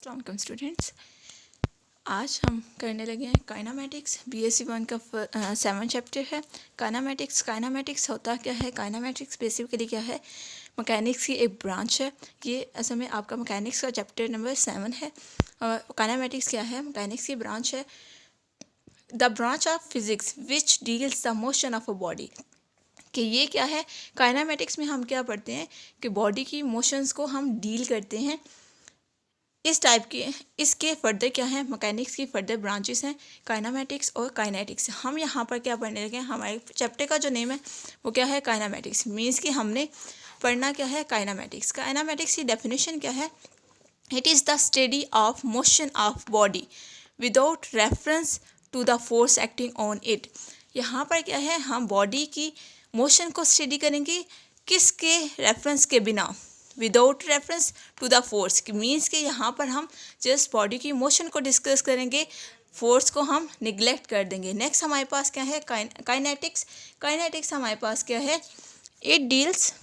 अस्सलाम वालेकुम स्टूडेंट्स। आज हम करने लगे हैं काइनामेटिक्स। बीएससी 1 का 7 चैप्टर है काइनामेटिक्स। काइनामेटिक्स होता क्या है? काइनामेटिक्स बेसिकली क्या है? मैकेनिक्स की एक ब्रांच है। ये असल में आपका मैकेनिक्स का चैप्टर नंबर 7 है। काइनामेटिक्स क्या है? मैकेनिक्स की ब्रांच है, the branch of physics which deals the motion of a body. कि ये क्या है? काइनामेटिक्स में हम क्या पढ़ते हैं कि बॉडी की मोशंस को हम डील करते हैं। इस टाइप के इसके फर्दर क्या है? मैकेनिक्स की फर्दर ब्रांचेस हैं काइनामेटिक्स और काइनेटिक्स। हम यहाँ पर क्या पढ़ने लगे हैं? हमारे चैप्टर का जो नेम है वो क्या है? काइनामेटिक्स। मीन्स कि हमने पढ़ना क्या है? काइनामेटिक्स। काइनामेटिक्स की डेफिनेशन क्या है? It is the study of motion of body without reference to the force acting on it. यहाँ पर क्या है? हम बॉडी की मोशन को स्टडी करेंगे, किसके रेफरेंस के बिना? Without reference to the force. Means कि यहाँ पर हम जस्ट बॉडी की मोशन को डिस्कस करेंगे, फोर्स को हम निगलेक्ट कर देंगे। नेक्स्ट हमारे पास क्या है? काइनेटिक्स। काइनेटिक्स हमारे पास क्या है? It deals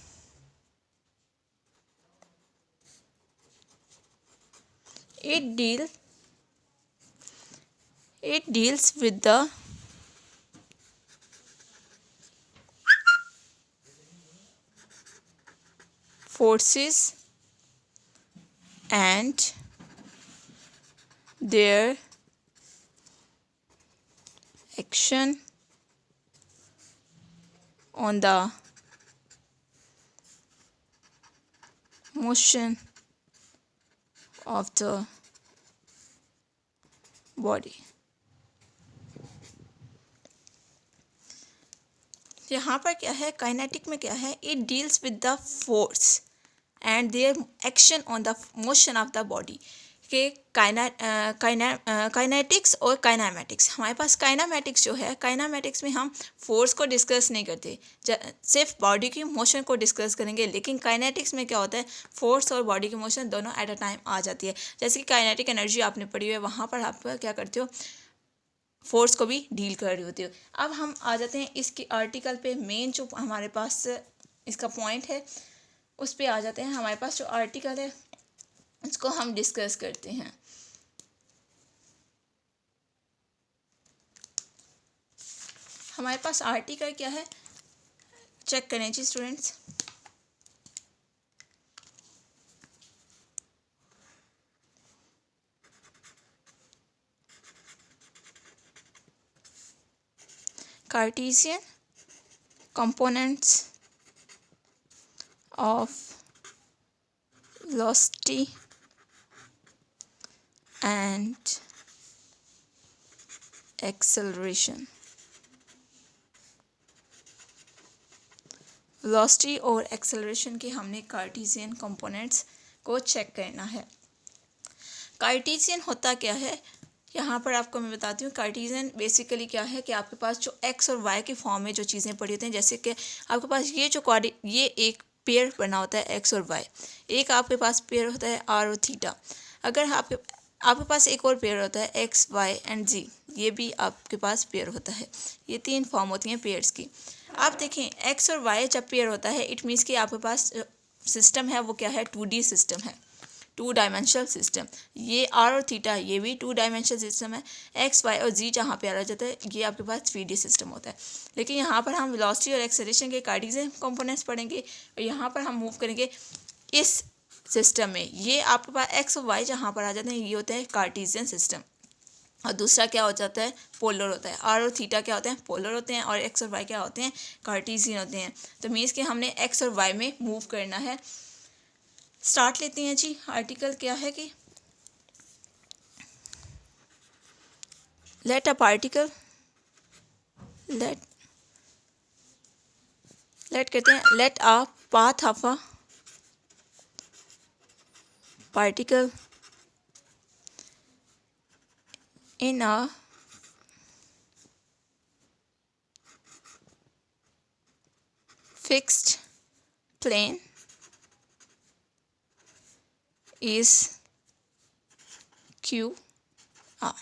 with the forces and their action on the motion of the body। यहाँ पर क्या है? काइनेटिक में क्या है? It deals with the force and their action on the motion of the body. के काइनेटिक्स और काइनामेटिक्स। हमारे पास काइनामेटिक्स जो है, काइनामेटिक्स में हम फोर्स को डिस्कस नहीं करते, सिर्फ बॉडी की मोशन को डिस्कस करेंगे। लेकिन काइनेटिक्स में क्या होता है? फोर्स और बॉडी की मोशन दोनों एट अ टाइम आ जाती है। जैसे कि काइनेटिक एनर्जी आपने पढ़ी है, वहाँ पर आप क्या करते हो? फोर्स को भी डील कर रही होती हो। अब हम आ जाते हैं इसके आर्टिकल पे। मेन जो हमारे पास इसका पॉइंट है उस पे आ जाते हैं। हमारे पास जो आर्टिकल है उसको हम डिस्कस करते हैं। हमारे पास आर्टिकल क्या है? चेक करें जी students. Cartesian components of velocity and acceleration। Velocity और एक्सेलरेशन के हमने कार्टेशियन कंपोनेंट्स को चेक करना है। कार्टेशियन होता क्या है? यहाँ पर आपको मैं बताती हूँ। कार्टेशियन बेसिकली क्या है कि आपके पास जो एक्स और वाई के फॉर्म में जो चीज़ें पड़ी होती हैं, जैसे कि आपके पास ये एक पेयर बना होता है एक्स और वाई। एक आपके पास पेयर होता है आर और थीटा। अगर आपके पास एक और पेयर होता है एक्स वाई एंड जी, ये भी आपके पास पेयर होता है। ये 3 फॉर्म होती हैं पेयर्स की। आप देखें एक्स और वाई जब पेयर होता है, इट मीन्स कि आपके पास सिस्टम है वो क्या है? 2D सिस्टम है, 2 डायमेंशनल सिस्टम। ये आर और थीटा ये भी 2 डायमेंशनल सिस्टम है। एक्स वाई और जी जहाँ पे आ जाता है ये आपके पास 3D सिस्टम होता है। लेकिन यहाँ पर हम वेलोसिटी और एक्सेलरेशन के कार्टेशियन कंपोनेंट्स पढ़ेंगे और यहाँ पर हम मूव करेंगे इस सिस्टम में। ये आपके पास एक्स और वाई जहाँ पर आ जाते हैं ये होता है कार्टेशियन सिस्टम। और दूसरा क्या हो जाता है? पोलर होता है। आर और थीटा क्या होते हैं? पोलर होते हैं। और एक्स और वाई क्या होते हैं? कार्टेशियन होते हैं। तो मीन्स कि हमने एक्स और वाई में मूव करना है। स्टार्ट लेते हैं जी। आर्टिकल क्या है कि लेट अ पार्टिकल लेट कहते हैं let a path of a particle in a fixed plane is QR।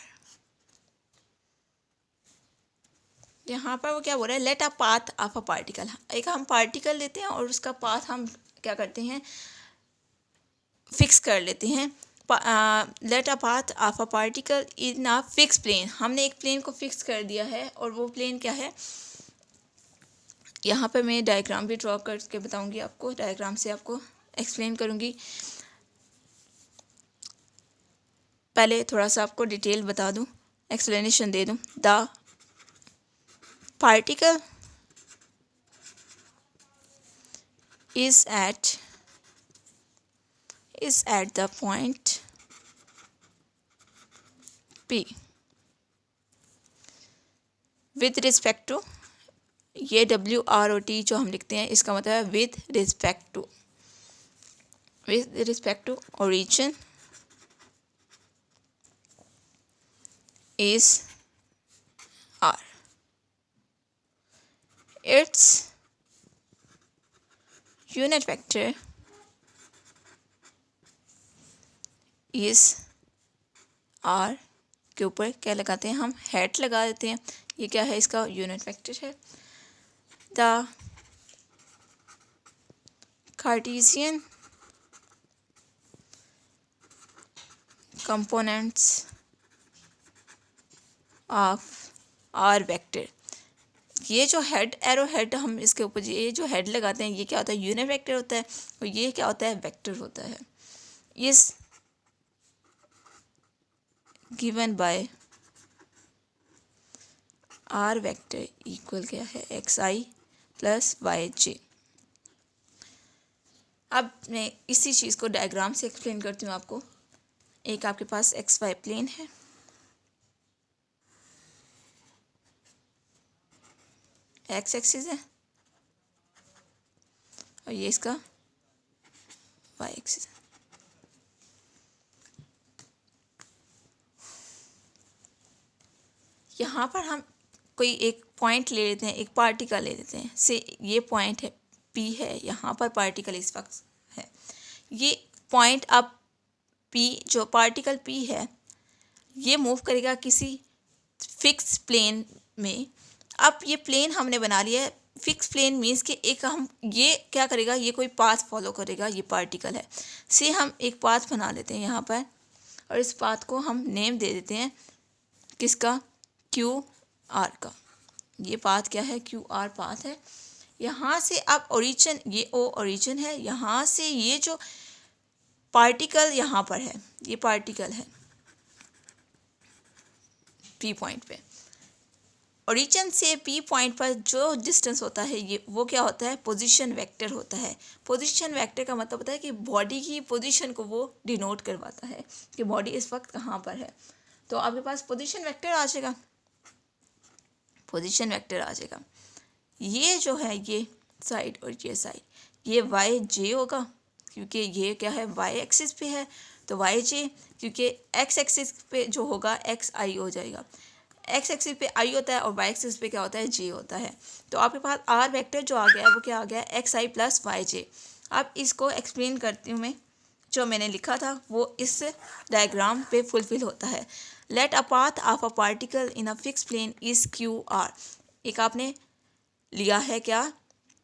यहाँ पर वो क्या बोल रहा है? Let a path of a particle. एक हम पार्टिकल लेते हैं और उसका पाथ हम क्या करते हैं? फिक्स कर लेते हैं। Let a path of a particle in a fix plane, हमने एक प्लेन को फिक्स कर दिया है और वो प्लेन क्या है, यहाँ पे मैं डायग्राम भी ड्रॉ करके बताऊंगी आपको, डायग्राम से आपको एक्सप्लेन करूंगी। पहले थोड़ा सा आपको डिटेल बता दूं, एक्सप्लेनेशन दे दूं। The particle is at the point P with respect to, ये WROT जो हम लिखते हैं इसका मतलब है with respect to origin is R. Its unit vector is R के ऊपर क्या लगाते हैं हम, हेड लगा देते हैं। ये क्या है, इसका यूनिट वेक्टर है। The Cartesian components of r vector, ये जो हेड एरो हेड हम इसके ऊपर ये जो हेड लगाते हैं ये क्या होता है, यूनिट वेक्टर होता है, और ये क्या होता है, वेक्टर होता है। इस given by r vector equal क्या है, एक्स आई प्लस वाई जे। अब मैं इसी चीज़ को डायग्राम से एक्सप्लेन करती हूँ आपको। एक आपके पास एक्स वाई प्लेन है, एक्स एक्सिस है, और ये इसका वाई एक्सिस है। यहाँ पर हम कोई एक पॉइंट ले लेते हैं, एक पार्टिकल ले लेते हैं, से ये पॉइंट है पी है, यहाँ पर पार्टिकल इस वक्त है। ये पॉइंट अब पी जो पार्टिकल पी है ये मूव करेगा किसी फिक्स प्लेन में। अब ये प्लेन हमने बना लिया है, फिक्स प्लेन मीन्स कि एक हम ये क्या करेगा, ये कोई पाथ फॉलो करेगा, ये पार्टिकल है। से हम एक पाथ बना लेते हैं यहाँ पर, और इस पाथ को हम नेम दे देते हैं किसका, क्यू आर का। ये पाथ क्या है, क्यू आर पाथ है। यहाँ से अब ओरिजिन, ये ओ ओरिजिन है, यहाँ से ये जो पार्टिकल यहाँ पर है, ये पार्टिकल है पी पॉइंट पे। ओरिजिन से पी पॉइंट पर जो डिस्टेंस होता है ये वो क्या होता है, पोजीशन वेक्टर होता है। पोजीशन वेक्टर का मतलब होता है कि बॉडी की पोजीशन को वो डिनोट करवाता है कि बॉडी इस वक्त कहाँ पर है। तो आपके पास पोजीशन वेक्टर आ जाएगा, पोजीशन वेक्टर आ जाएगा। ये जो है ये साइड और ये साइड, ये वाई जे होगा क्योंकि ये क्या है, वाई एक्सिस पे है, तो वाई जे, क्योंकि एक्स एक्सिस पे जो होगा एक्स आई हो जाएगा। एक्स एक्सिस पे आई होता है और वाई एक्सिस पे क्या होता है, जे होता है। तो आपके पास आर वेक्टर जो आ गया है वो क्या आ गया है, एक्स आई प्लस वाई जे। अब इसको एक्सप्लेन करती हूँ मैं, जो मैंने लिखा था वो इस डायग्राम पे फुलफिल होता है। Let a path of a particle in a fix plane is q r. एक आपने लिया है क्या,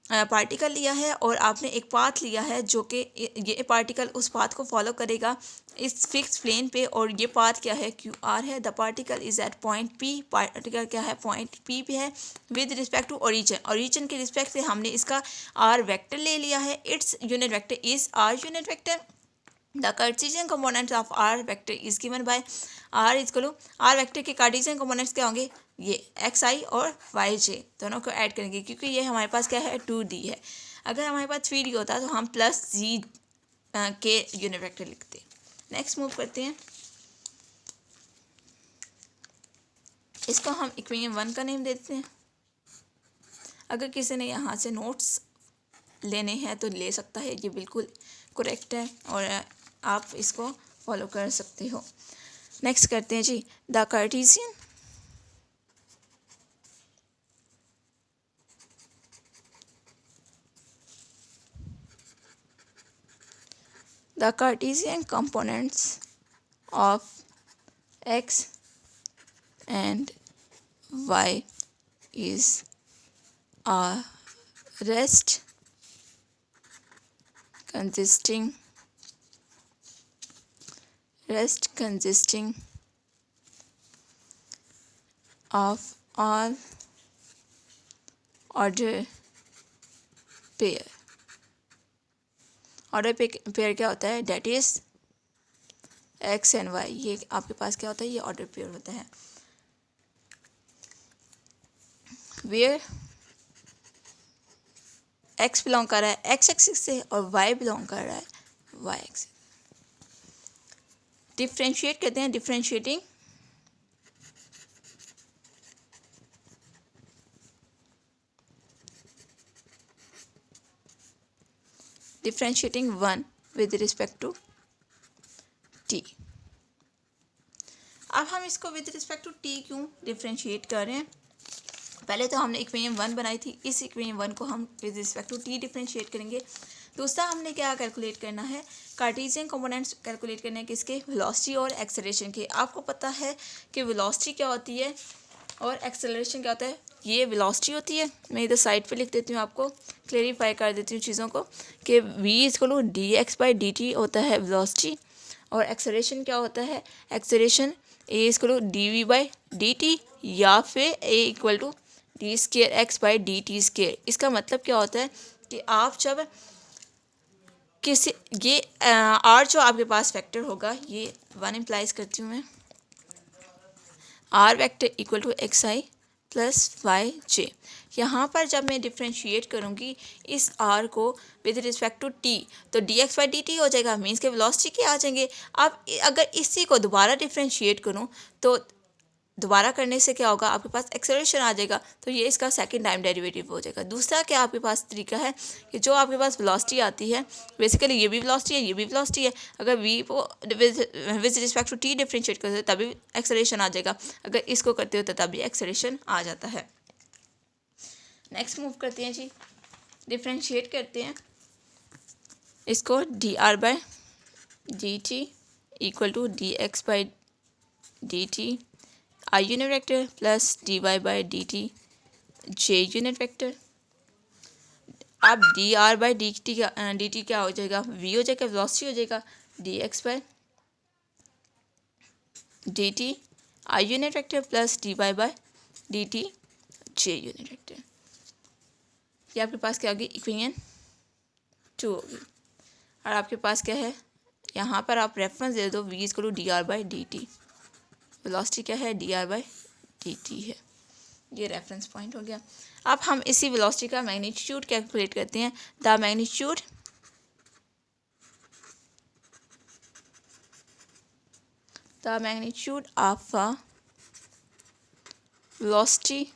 पार्टिकल लिया है और आपने एक पाथ लिया है जो कि ये पार्टिकल उस पाथ को फॉलो करेगा इस फिक्स प्लेन पे, और ये पाथ क्या है, क्यू आर है। The particle is at point p, particle क्या है, पॉइंट पी पे है। With respect to origin, origin के रिस्पेक्ट से हमने इसका आर वेक्टर ले लिया है। Its unit vector is r unit vector. The Cartesian components of r vector is given by r is equal to, r vector के कार्टेशियन कंपोनेंट्स क्या होंगे, ये एक्स आई और वाई जे दोनों को ऐड करेंगे, क्योंकि ये हमारे पास क्या है, 2D है। अगर हमारे पास 3D होता तो हम प्लस जी के यूनिट वेक्टर लिखते। नेक्स्ट मूव करते हैं, इसको हम इक्वेशन 1 का नेम देते हैं। अगर किसी ने यहाँ से नोट्स लेने हैं तो ले सकता है, ये बिल्कुल करेक्ट है और आप इसको फॉलो कर सकते हो। नेक्स्ट करते हैं जी, the Cartesian components of x and y is a rest consisting rest consisting of all order pair. Order pair क्या होता है? That is x and y. ये आपके पास क्या होता है? ये ऑर्डर पेयर होता है. वेयर एक्स बिलोंग कर रहा है एक्स एक्सिस से और वाई बिलोंग कर रहा है वाई एक्सिस. डिफ्रेंशिएट कहते हैं differentiating differentiating one with respect to t. अब हम इसको विद रिस्पेक्ट टू टी क्यों डिफ्रेंशिएट कर रहे हैं? पहले तो हमने इक्वेशन वन बनाई थी, इस इक्वेशन वन को हम with respect to t differentiate करेंगे. दूसरा हमने क्या कैलकुलेट करना है? कार्टेशियन कंपोनेंट्स कैलकुलेट करने हैं किसके? वेलोसिटी और एक्सेलरेशन के. आपको पता है कि वेलोसिटी क्या होती है और एक्सेलरेशन क्या होता है? ये वेलोसिटी होती है. मैं इधर साइड पे लिख देती हूँ, आपको क्लेरिफाई कर देती हूँ चीज़ों को कि v=dx/dt होता है वेलोसिटी. और एक्सेलरेशन क्या होता है? एक्सेलरेशन a=dv/dt या फिर a=d²x/dt². इसका मतलब क्या होता है कि आप जब किसी ये आर जो आपके पास वेक्टर होगा, ये वन इम्प्लाइज करती हूँ मैं, R vector equal to X I plus Y J. यहाँ पर जब मैं डिफ्रेंशिएट करूँगी इस आर को विद रिस्पेक्ट टू टी, तो D x by D T हो जाएगा. मीन्स के वेलोसिटी के आ जाएंगे. अब अगर इसी को दोबारा डिफ्रेंशिएट करूँ तो दोबारा करने से क्या होगा? आपके पास एक्सेलरेशन आ जाएगा. तो ये इसका सेकंड टाइम डेरिवेटिव हो जाएगा. दूसरा क्या आपके पास तरीका है कि जो आपके पास वेलोसिटी आती है, बेसिकली ये भी वेलोसिटी है, ये भी वेलोसिटी है. अगर वी को with respect to t differentiate करते हो तभी एक्सेलरेशन आ जाएगा. अगर इसको करते हो तो तभी एक्सेलरेशन आ जाता है. नेक्स्ट मूव करते हैं जी, डिफ्रेंशिएट करते हैं इसको D are by D T equal to D x by D T I unit vector plus D Y by D T J unit vector. अब D are by D T क्या हो जाएगा? V हो जाएगा, velocity हो जाएगा, D x by D T I unit vector plus D Y by D T J unit vector. ये आपके पास क्या होगी? इक्वेशन 2 होगी. और आपके पास क्या है? यहाँ पर आप रेफरेंस दे दो, v equal to d are by D t. Velocity क्या है? D are by D t है. ये रेफरेंस पॉइंट हो गया. अब हम इसी वेलोसिटी का मैग्नीट्यूड कैलकुलेट करते हैं. The magnitude of a velocity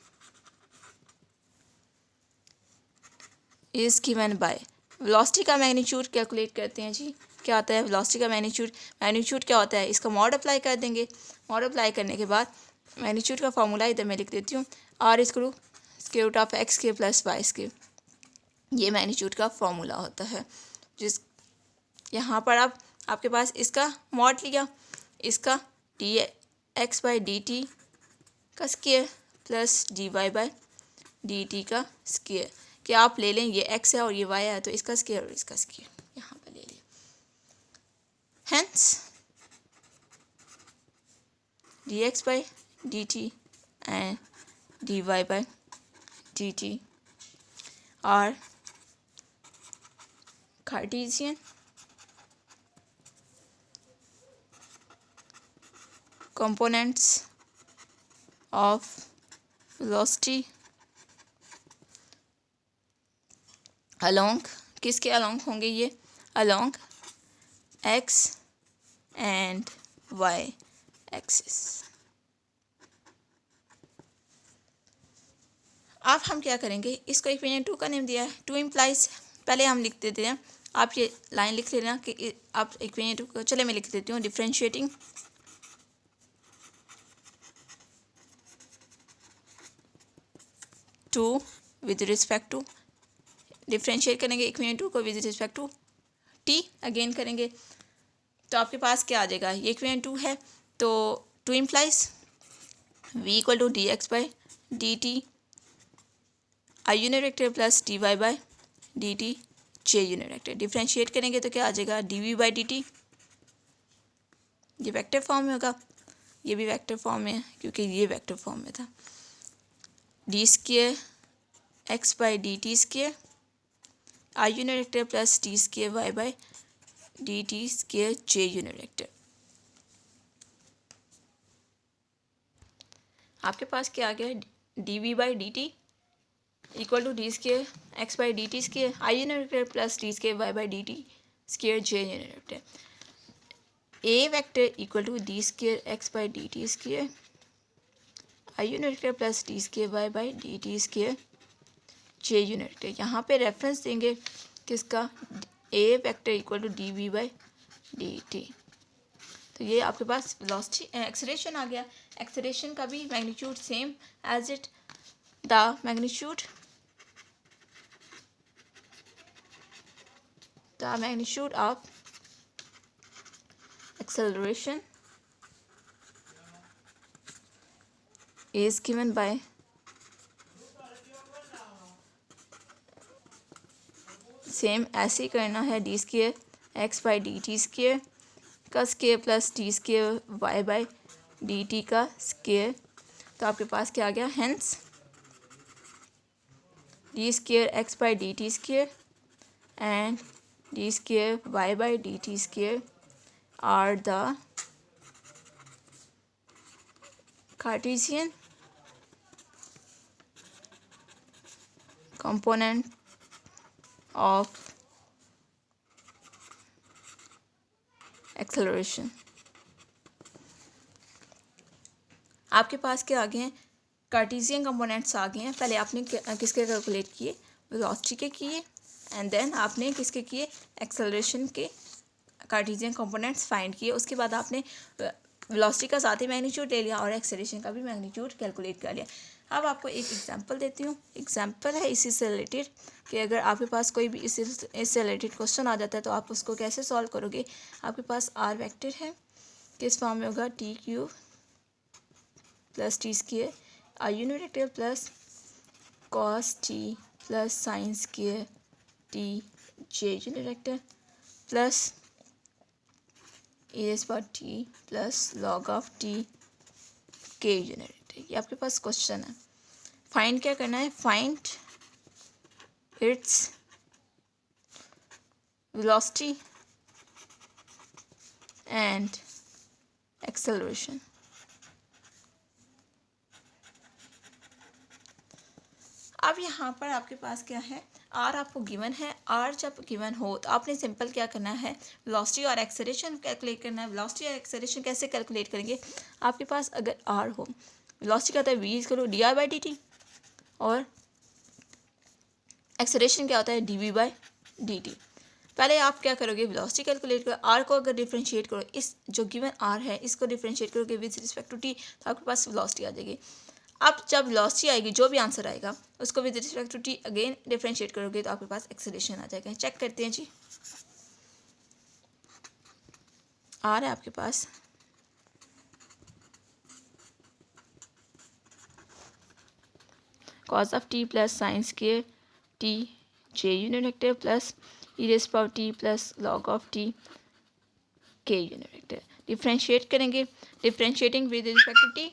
is given bye. Velocity का मैग्नीट्यूड कैलकुलेट करते हैं जी. क्या आता है वेलोसिटी का मैग्नीट्यूड? मैग्नीट्यूड क्या होता है? इसका मॉड अप्लाई कर देंगे. मॉड अप्लाई करने के बाद मैग्नीट्यूड का फॉर्मूला इधर मैं लिख देती हूँ, r equal to square root of x square plus y square. ये मैग्नीट्यूड का फॉर्मूला होता है. जिस यहाँ पर आप आपके पास इसका मॉड लिया, इसका D x by D T का square plus D Y by D T का स्क्वायर. कि आप ले लें, ये एक्स है और ये वाई है, तो इसका स्क्वायर और इसका स्क्वायर यहाँ पर ले लिया. Hence d x by D t and d Y by D t are Cartesian components of velocity along, किसके along होंगे ये? along x and y axis. अब हम क्या करेंगे? इसको इक्वेशन 2 का नेम दिया है, 2 इम्प्लाइज. पहले हम लिख देते हैं, आप ये लाइन लिख लेना कि आप इक्वेशन 2 को, चले मैं लिख देती हूँ, differentiating two with respect to, differentiate करेंगे इक्वेशन 2 को with respect to t again करेंगे, तो आपके पास क्या आ जाएगा? ये इक्वेशन 2 है, तो 2 implies v equal to D x by D T I unit vector plus D Y by D T J unit vector. Differentiate करेंगे तो क्या आ जाएगा? D we by D T ये वेक्टर फॉर्म में होगा, ये भी वेक्टर फॉर्म में है क्योंकि ये वेक्टर फॉर्म में था। D square x by D T square i unit vector plus T square Y by D T square J unit vector. आपके पास क्या आ गया, d we by D T equal to d square x by D T square i unit vector plus T square Y by D T square J unit vector. A vector equal to d square x by D T square i unit vector plus T square Y by D T square J unit vector. यहाँ पे reference देंगे किसका, A vector equal to D we by D T. तो ये आपके पास velocity acceleration आ गया। Acceleration का भी magnitude same as it the magnitude of acceleration is given by same ऐसे ही करना है, D square x by D T square का square plus T square Y by D T का स्क्वेयर। तो आपके पास क्या आ गया, hence D square x by D T square and D square Y by D T square are the Cartesian component of acceleration। आपके पास क्या आ गए हैं, कार्टेशियन कंपोनेंट्स आ गए हैं। पहले आपने किसके कैलकुलेट किए, वेलोसिटी के किए, एंड देन आपने किसके किए, एक्सेलरेशन के कार्टेशियन कंपोनेंट्स फाइंड किए। उसके बाद आपने वेलोसिटी का साथ ही मैग्नीट्यूड ले लिया और एक्सेलरेशन का भी मैग्नीट्यूड कैलकुलेट कर लिया। अब आपको एक एग्जांपल देती हूँ। एग्जांपल है इसी से रिलेटेड कि अगर आपके पास कोई भी इससे रिलेटेड क्वेश्चन आ जाता है तो आप उसको कैसे सॉल्व करोगे। आपके पास आर वेक्टर है, किस फॉर्म में होगा, T Q plus T square i unit vector plus cos T plus sine square T J unit vector plus e पर T plus log of T K unit. ये आपके पास question है। Find क्या करना है, find its velocity and acceleration. अब यहाँ पर आपके पास क्या है, आर आपको गिवन है। आर जब गिवन हो तो आपने सिंपल क्या करना है, वेलोसिटी और एक्सेलरेशन कैलकुलेट करना है। वेलोसिटी और एक्सेलरेशन कैसे कैलकुलेट करेंगे, आपके पास अगर आर हो, वेलोसिटी क्या होता है, वी इज करो d are by D t, और एक्सेलरेशन क्या होता है, d we by D t. पहले आप क्या करोगे, वेलोसिटी कैलकुलेट करो, आर को अगर डिफ्रेंशिएट करो, इस जो गिवन आर है इसको डिफ्रेंशिएट करोगे विद रिस्पेक्ट टू टी, तो आपके पास वेलोसिटी आ जाएगी। अब जब वेलोसिटी आएगी, जो भी आंसर आएगा उसको with respect to t again differentiate करोगे तो आपके पास एक्सेलरेशन आ जाएगा। चेक करते हैं जी, आ रहा है आपके पास, cos of T plus sine square T J unit vector plus E raise power T plus log of T K unit vector. Differentiate करेंगे, differentiating with respect to T,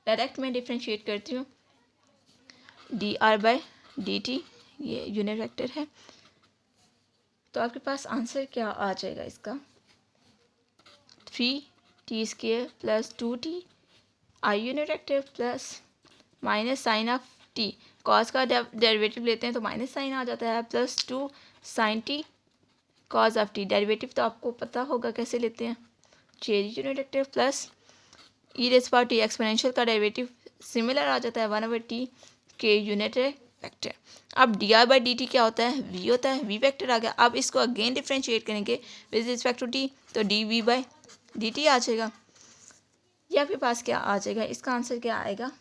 direct में differentiate करती हूँ, D are by D T ये unit vector है। तो आपके पास answer क्या आ जाएगा इसका, 3t square plus 2t I unit vector plus minus sine of T, cos का डेरिवेटिव लेते हैं तो माइनस साइन आ जाता है, plus 2 sine T cos of T, derivative तो आपको पता होगा कैसे लेते हैं, जे यूनिट वेक्टर प्लस ई रेज़ पावर टी एक्सपोनेंशियल का डेरिवेटिव सिमिलर आ जाता है 1/t के यूनिट वेक्टर। अब D are by D T क्या होता है, वी होता है, वी वेक्टर आ गया। अब इसको अगेन डिफ्रेंशिएट करेंगे विद रिस्पेक्ट टू टी, तो D we by D T आ जाएगा। ये आपके पास क्या आ जाएगा, इसका आंसर क्या आएगा,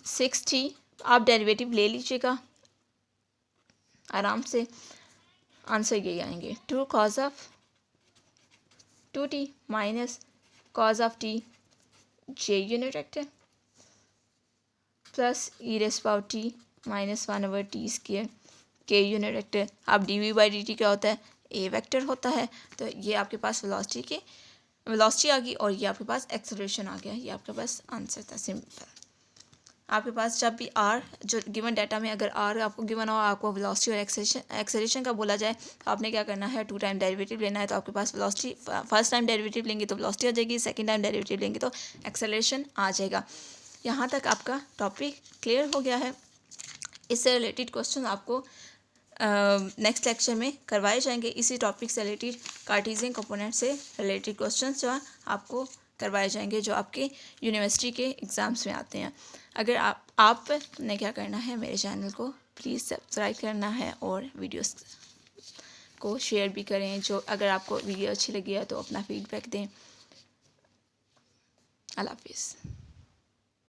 6t। आप डेरिवेटिव ले लीजिएगा आराम से, आंसर यही आएंगे, 2 cos of 2t minus cos of t J unit vector plus E raise power t minus 1/t square के यूनिट वेक्टर। अब d we by D T क्या होता है, ए वेक्टर होता है। तो ये आपके पास वेलोसिटी आ गई और ये आपके पास एक्सेलरेशन आ गया। ये आपके पास आंसर था, सिंपल। आपके पास जब भी आर, जो गिवन डाटा में अगर आर आपको गिवन हो, आपको वेलोसिटी और एक्सेलरेशन का बोला जाए, तो आपने क्या करना है, 2 टाइम डेरिवेटिव लेना है। तो आपके पास वेलोसिटी, फर्स्ट टाइम डेरिवेटिव लेंगे तो वेलोसिटी आ जाएगी, सेकंड टाइम डेरिवेटिव लेंगे तो एक्सेलरेशन आ जाएगा। यहाँ तक आपका टॉपिक क्लियर हो गया है। इससे रिलेटेड क्वेश्चन आपको नेक्स्ट लेक्चर में करवाए जाएंगे। इसी टॉपिक से रिलेटेड कार्टेशियन कंपोनेंट से रिलेटेड क्वेश्चन जो है आपको करवाए जाएंगे, जो आपके यूनिवर्सिटी के एग्ज़ाम्स में आते हैं। अगर आपने क्या करना है, मेरे चैनल को प्लीज़ सब्सक्राइब करना है और वीडियोस को शेयर भी करें। जो अगर आपको वीडियो अच्छी लगी है तो अपना फीडबैक दें। अल्लाह हाफिज़।